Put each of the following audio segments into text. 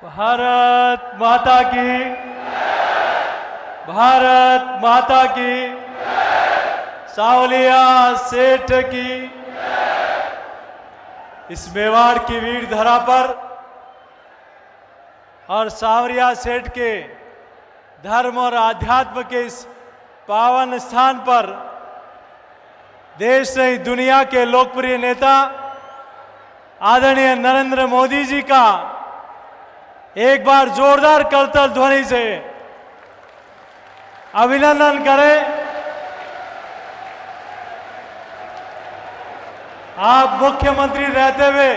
भारत माता की, भारत माता की, सावलिया सेठ की। इस मेवाड़ की वीर धरा पर और सावरिया सेठ के धर्म और आध्यात्म के इस पावन स्थान पर देश नहीं दुनिया के लोकप्रिय नेता आदरणीय नरेंद्र मोदी जी का एक बार जोरदार करतल ध्वनि से अभिनंदन करें। आप मुख्यमंत्री रहते हुए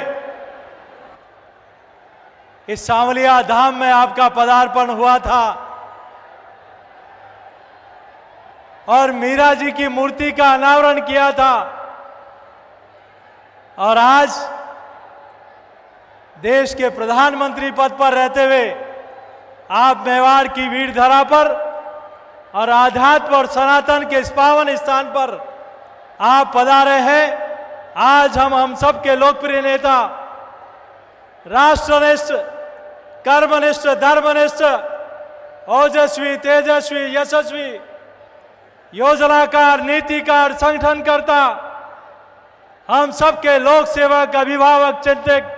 इस सांवलिया धाम में आपका पदार्पण हुआ था और मीरा जी की मूर्ति का अनावरण किया था और आज देश के प्रधानमंत्री पद पर रहते हुए आप मेवाड़ की वीर धरा पर और आध्यात्म और सनातन के इस पावन स्थान पर आप पधारे हैं। आज हम सब के लोकप्रिय नेता, राष्ट्रनिष्ठ, कर्मनिष्ठ, धर्मनिष्ठ, ओजस्वी, तेजस्वी, यशस्वी, योजनाकार, नीतिकार, संगठनकर्ता, हम सबके लोक सेवक, अभिभावक, चिंतक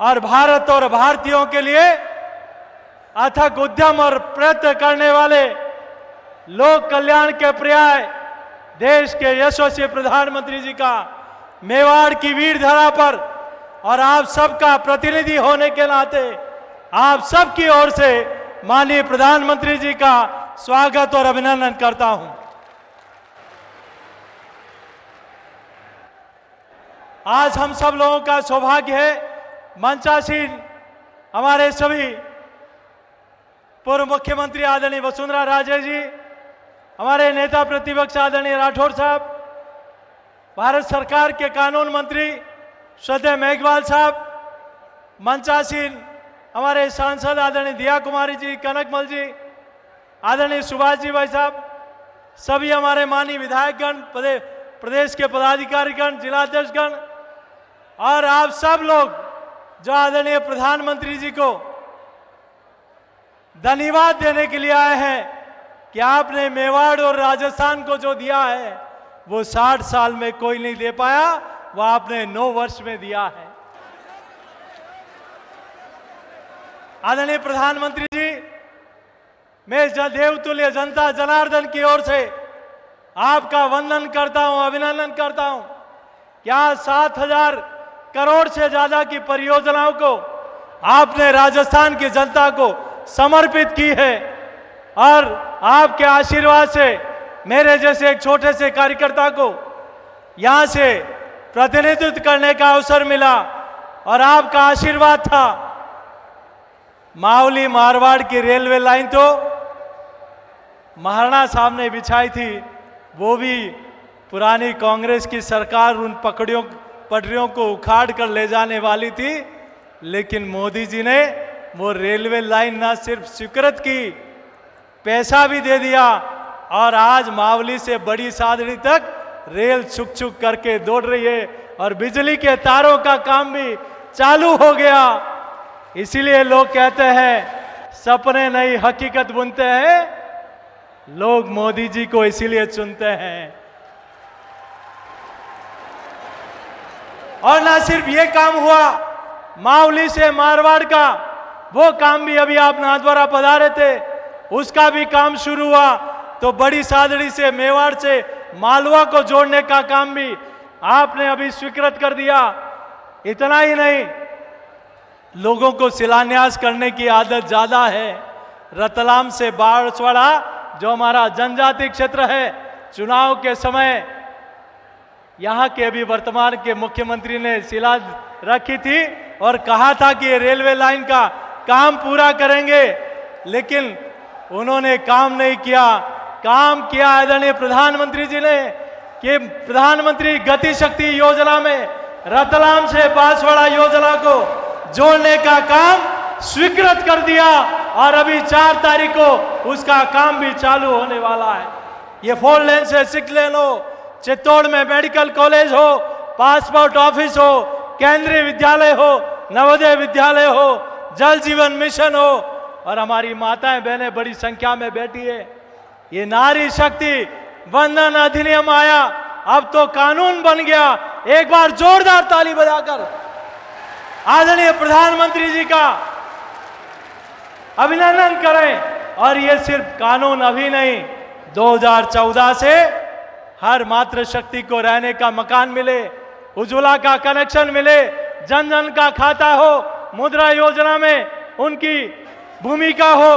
और भारत और भारतीयों के लिए अथक उद्यम और प्रयत्न करने वाले, लोक कल्याण के पर्याय देश के यशस्वी प्रधानमंत्री जी का मेवाड़ की वीर धरा पर और आप सबका प्रतिनिधि होने के नाते आप सबकी ओर से माननीय प्रधानमंत्री जी का स्वागत और अभिनंदन करता हूं। आज हम सब लोगों का सौभाग्य है, मंचासीन हमारे सभी पूर्व मुख्यमंत्री आदरणीय वसुंधरा राजे जी, हमारे नेता प्रतिपक्ष आदरणीय राठौड़ साहब, भारत सरकार के कानून मंत्री श्रद्धेय मेघवाल साहब, मंचासीन हमारे सांसद आदरणीय दिया कुमारी जी, कनकमल जी, आदरणीय सुभाष जी भाई साहब, सभी हमारे माननीय विधायकगण, प्रदेश के पदाधिकारीगण, जिलाध्यक्षगण और आप सब लोग जो आदरणीय प्रधानमंत्री जी को धन्यवाद देने के लिए आए हैं कि आपने मेवाड़ और राजस्थान को जो दिया है वो 60 साल में कोई नहीं दे पाया, वो आपने 9 वर्ष में दिया है। आदरणीय प्रधानमंत्री जी, मैं देवतुल्य जनता जनार्दन की ओर से आपका वंदन करता हूं, अभिनंदन करता हूं। क्या 7,000 करोड़ से ज्यादा की परियोजनाओं को आपने राजस्थान की जनता को समर्पित की है और आपके आशीर्वाद से मेरे जैसे एक छोटे से कार्यकर्ता को यहां से प्रतिनिधित्व करने का अवसर मिला और आपका आशीर्वाद था। मावली मारवाड़ की रेलवे लाइन तो महाराणा साहब ने बिछाई थी, वो भी पुरानी कांग्रेस की सरकार उन पटरियों को उखाड़ कर ले जाने वाली थी, लेकिन मोदी जी ने वो रेलवे लाइन ना सिर्फ स्वीकृत की, पैसा भी दे दिया और आज मावली से बड़ी सादड़ी तक रेल छुक छुक करके दौड़ रही है और बिजली के तारों का काम भी चालू हो गया। इसीलिए लोग कहते हैं सपने नई हकीकत बुनते हैं, लोग मोदी जी को इसीलिए चुनते हैं। और ना सिर्फ ये काम हुआ, मावली से मारवाड़ का वो काम भी अभी आप नाथद्वारा पधारे थे, उसका भी काम शुरू हुआ। तो बड़ी सादड़ी से मेवाड़ से मालवा को जोड़ने का काम भी आपने अभी स्वीकृत कर दिया। इतना ही नहीं, लोगों को शिलान्यास करने की आदत ज्यादा है। रतलाम से बांसवाड़ा जो हमारा जनजाति क्षेत्र है, चुनाव के समय यहाँ के अभी वर्तमान के मुख्यमंत्री ने शिला रखी थी और कहा था कि ये रेलवे लाइन का काम पूरा करेंगे, लेकिन उन्होंने काम नहीं किया। काम किया आदरणीय प्रधानमंत्री जी ने कि प्रधानमंत्री गति शक्ति योजना में रतलाम से बांसवाड़ा योजना को जोड़ने का काम स्वीकृत कर दिया और अभी 4 तारीख को उसका काम भी चालू होने वाला है। ये 4 लेन से 6 लेन हो, चित्तौड़ में मेडिकल कॉलेज हो, पासपोर्ट ऑफिस हो, केंद्रीय विद्यालय हो, नवोदय विद्यालय हो, जल जीवन मिशन हो, और हमारी माताएं बहनें बड़ी संख्या में बैठी है। ये नारी शक्ति वंदन अधिनियम आया, अब तो कानून बन गया। एक बार जोरदार ताली बजाकर आदरणीय प्रधानमंत्री जी का अभिनंदन करें। और ये सिर्फ कानून अभी नहीं, 2014 से हर मातृशक्ति को रहने का मकान मिले, उज्ज्वला का कनेक्शन मिले, जन जन का खाता हो, मुद्रा योजना में उनकी भूमिका हो,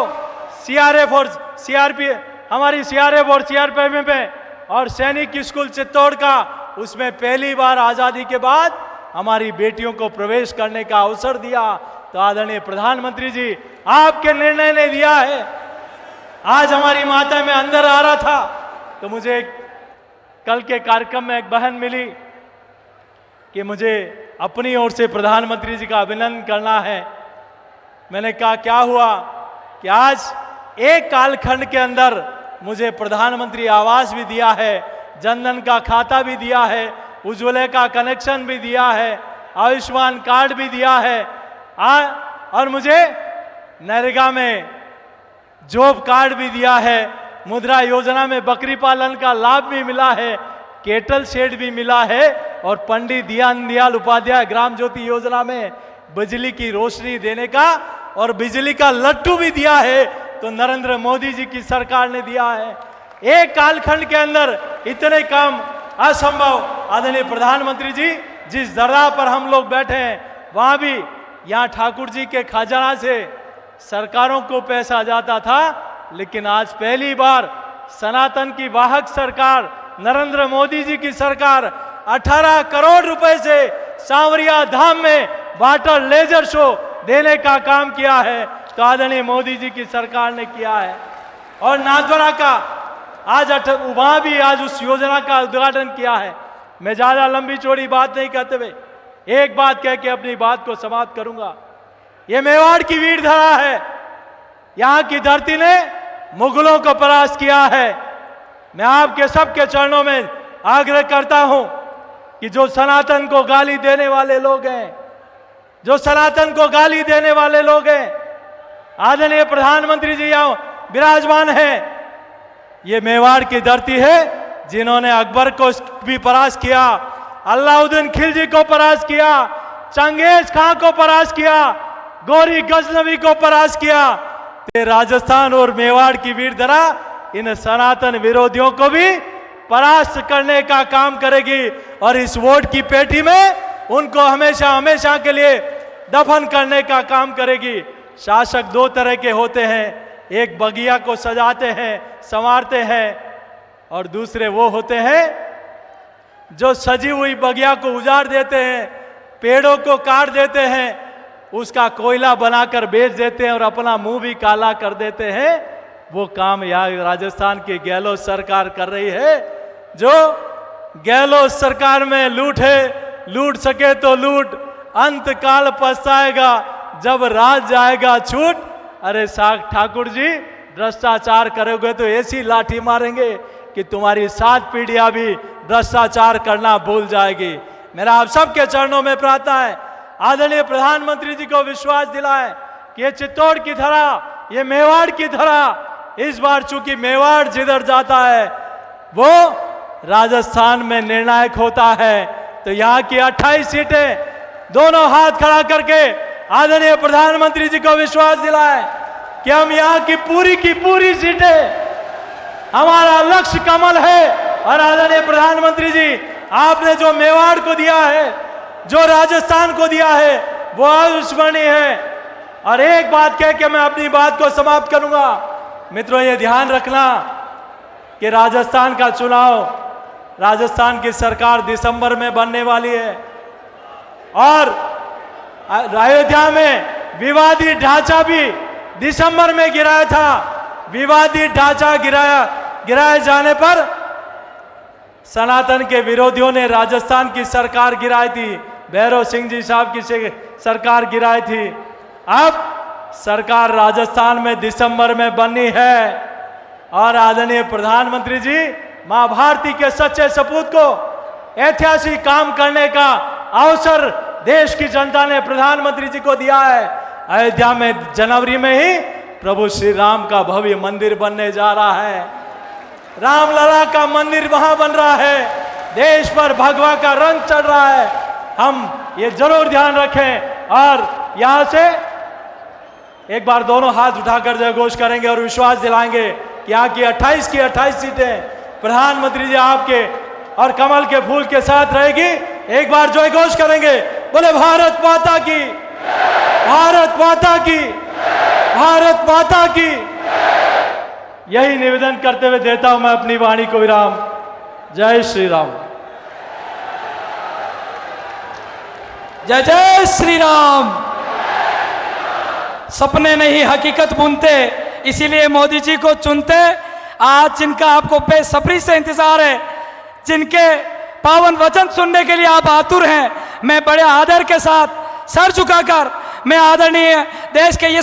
सीआरएफ और सीआरपी, हमारी सीआरएफ और सीआरपीएफ में, और सैनिक स्कूल चित्तौड़ का, उसमें पहली बार आजादी के बाद हमारी बेटियों को प्रवेश करने का अवसर दिया। तो आदरणीय प्रधानमंत्री जी, आपके निर्णय ने दिया है। आज हमारी माता में अंदर आ रहा था तो मुझे कल के कार्यक्रम में एक बहन मिली कि मुझे अपनी ओर से प्रधानमंत्री जी का अभिनंदन करना है। मैंने कहा क्या हुआ कि आज एक कालखंड के अंदर मुझे प्रधानमंत्री आवास भी दिया है, जनधन का खाता भी दिया है, उज्ज्वला का कनेक्शन भी दिया है, आयुष्मान कार्ड भी दिया है, और मुझे नरेगा में जॉब कार्ड भी दिया है, मुद्रा योजना में बकरी पालन का लाभ भी मिला है, केटल शेड भी मिला है, और पंडित दीनदयाल उपाध्याय ग्राम ज्योति योजना में बिजली की रोशनी देने का और बिजली का लट्टू भी दिया है। तो नरेंद्र मोदी जी की सरकार ने दिया है। एक कालखंड के अंदर इतने काम असंभव। आदरणीय प्रधानमंत्री जी, जिस दरगाह पर हम लोग बैठे हैं वहां भी यहाँ ठाकुर जी के खजाना से सरकारों को पैसा जाता था, लेकिन आज पहली बार सनातन की वाहक सरकार नरेंद्र मोदी जी की सरकार 18 करोड़ रुपए से सांवरिया धाम में वाटर लेजर शो देने का काम किया है। तो आदरणीय मोदी जी की सरकार ने किया है। और नाथद्वारा का आज वहां भी आज उस योजना का उद्घाटन किया है। मैं ज्यादा लंबी चौड़ी बात नहीं कहते हुए एक बात कह के अपनी बात को समाप्त करूंगा। ये मेवाड़ की वीर धरा है। यहाँ की धरती ने मुगलों को परास्त किया है। मैं आपके सबके चरणों में आग्रह करता हूं कि जो सनातन को गाली देने वाले लोग हैं, जो सनातन को गाली देने वाले लोग हैं, आदरणीय प्रधानमंत्री जी यहाँ विराजमान हैं। ये मेवाड़ की धरती है जिन्होंने अकबर को भी परास्त किया, अलाउद्दीन खिलजी को परास्त किया, चंगेज खां को परास्त किया, गौरी गजनवी को परास्त किया। राजस्थान और मेवाड़ की वीर धरा इन सनातन विरोधियों को भी परास्त करने का काम करेगी, और इस वोट की पेटी में उनको हमेशा हमेशा के लिए दफन करने का काम करेगी। शासक दो तरह के होते हैं, एक बगिया को सजाते हैं, संवारते हैं, और दूसरे वो होते हैं जो सजी हुई बगिया को उजाड़ देते हैं, पेड़ों को काट देते हैं, उसका कोयला बनाकर बेच देते हैं और अपना मुंह भी काला कर देते हैं। वो काम यहाँ राजस्थान की गहलोत सरकार कर रही है। जो गहलोत सरकार में लूट है, लूट सके तो लूट, अंत काल पछताएगा जब राज जाएगा छूट। अरे साग ठाकुर जी, भ्रष्टाचार करोगे तो ऐसी लाठी मारेंगे कि तुम्हारी 7 पीढ़ियां भी भ्रष्टाचार करना भूल जाएगी। मेरा आप सबके चरणों में प्रार्थना है, आदरणीय प्रधानमंत्री जी को विश्वास दिलाएं कि ये चित्तौड़ की धरा, ये मेवाड़ की धरा, इस बार चूंकि मेवाड़ जिधर जाता है वो राजस्थान में निर्णायक होता है। तो यहाँ की 28 सीटें दोनों हाथ खड़ा करके आदरणीय प्रधानमंत्री जी को विश्वास दिलाएं कि हम यहाँ की पूरी सीटें, हमारा लक्ष्य कमल है। और आदरणीय प्रधानमंत्री जी, आपने जो मेवाड़ को दिया है, जो राजस्थान को दिया है, वो अविस्मरणीय है। और एक बात कह के मैं अपनी बात को समाप्त करूंगा। मित्रों, ये ध्यान रखना कि राजस्थान का चुनाव, राजस्थान की सरकार दिसंबर में बनने वाली है, और अयोध्या में विवादित ढांचा भी दिसंबर में गिराया था। विवादित ढांचा गिराए जाने पर सनातन के विरोधियों ने राजस्थान की सरकार गिराई थी, भैरव सिंह जी साहब की सरकार गिराई थी। अब सरकार राजस्थान में दिसंबर में बननी है, और आदरणीय प्रधानमंत्री जी मां भारती के सच्चे सपूत को ऐतिहासिक काम करने का अवसर देश की जनता ने प्रधानमंत्री जी को दिया है। अयोध्या में जनवरी में ही प्रभु श्री राम का भव्य मंदिर बनने जा रहा है। रामलला का मंदिर वहां बन रहा है। देश पर भगवा का रंग चढ़ रहा है। हम ये जरूर ध्यान रखें और यहां से एक बार दोनों हाथ उठाकर जय घोष करेंगे और विश्वास दिलाएंगे कि यहाँ की 28 की 28 सीटें प्रधानमंत्री जी आपके और कमल के फूल के साथ रहेगी। एक बार जय घोष करेंगे, बोले भारत माता की, भारत माता की, भारत माता की। यही निवेदन करते हुए देता हूं मैं अपनी वाणी को विराम। जय श्री राम। जय जय श्री राम। सपने नहीं हकीकत बुनते, इसीलिए मोदी जी को चुनते। आज जिनका आपको बेसब्री से इंतजार है, जिनके पावन वचन सुनने के लिए आप आतुर हैं, मैं बड़े आदर के साथ सर झुकाकर मैं आदरणीय देश के ये